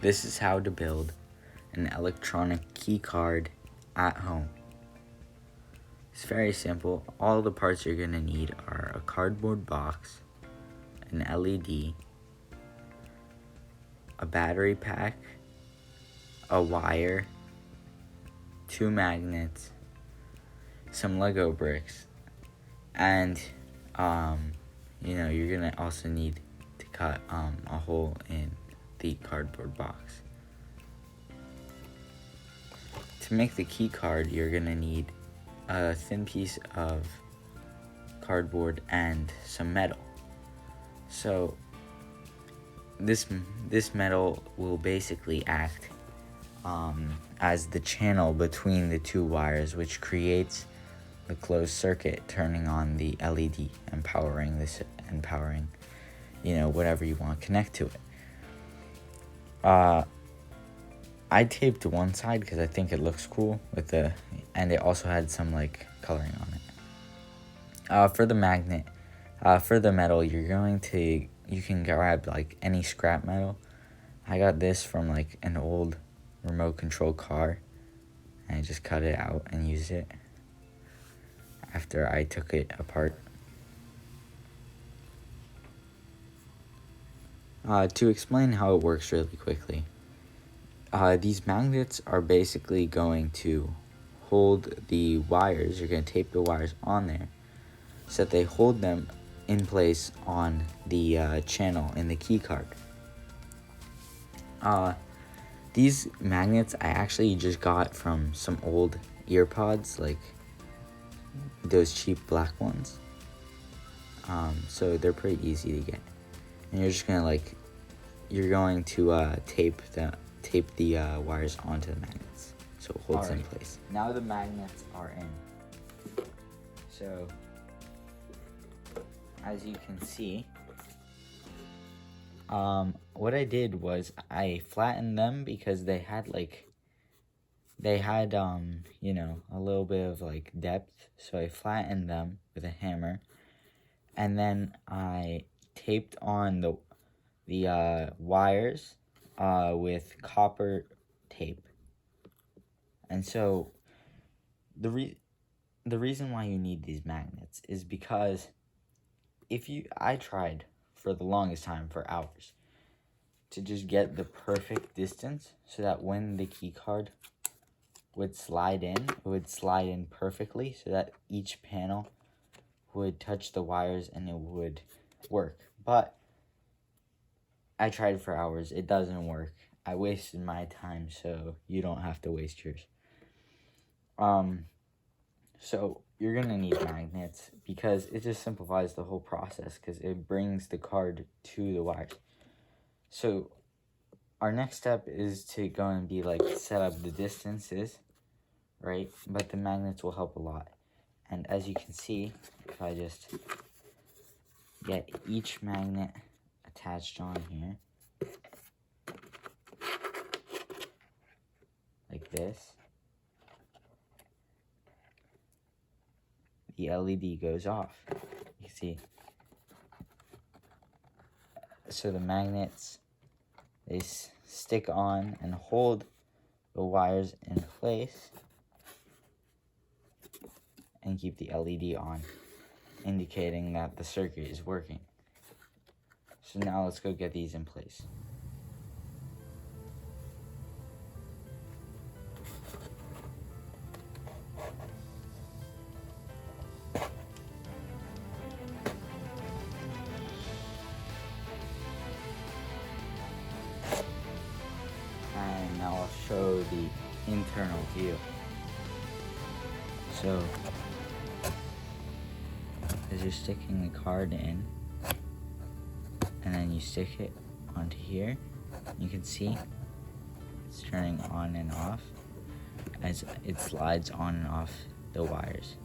This is how to build an electronic key card at home. It's very simple. All the parts you're going to need are a cardboard box, an LED, a battery pack, a wire, 2 magnets, some Lego bricks, and you're going to also need to cut a hole in the cardboard box. To make the key card, you're going to need a thin piece of cardboard and some metal. So this metal will basically act as the channel between the two wires, which creates the closed circuit, turning on the LED and powering whatever you want to connect to it. I taped one side because I think it looks cool and it also had some coloring on it. For the magnet, for the metal, you can grab any scrap metal. I got this from an old remote control car, and I just cut it out and used it after I took it apart. To explain how it works really quickly, these magnets are basically going to hold the wires. You're going to tape the wires on there so that they hold them in place on the channel in the key card. These magnets I actually just got from some old earpods, like those cheap black ones. So they're pretty easy to get. And you're just gonna tape the wires onto the magnets so it holds in place. Now the magnets are in. So as you can see, what I did was I flattened them because they had a little bit of depth, so I flattened them with a hammer, and then I taped on the wires with copper tape. And so the reason why you need these magnets is because I tried for the longest time, for hours, to just get the perfect distance so that when the key card would slide in, it would slide in perfectly so that each panel would touch the wires and it would work. But I tried for hours. It doesn't work. I wasted my time, so you don't have to waste yours. So you're going to need magnets because it just simplifies the whole process because it brings the card to the wires. So our next step is to go and set up the distances, right? But the magnets will help a lot. And as you can see, if I just get each magnet attached on here, like this, the LED goes off. You can see. So the magnets, they stick on and hold the wires in place and keep the LED on, indicating that the circuit is working. So now let's go get these in place. And now I'll show the internal view. So as you're sticking the card in, and then you stick it onto here, you can see it's turning on and off as it slides on and off the wires.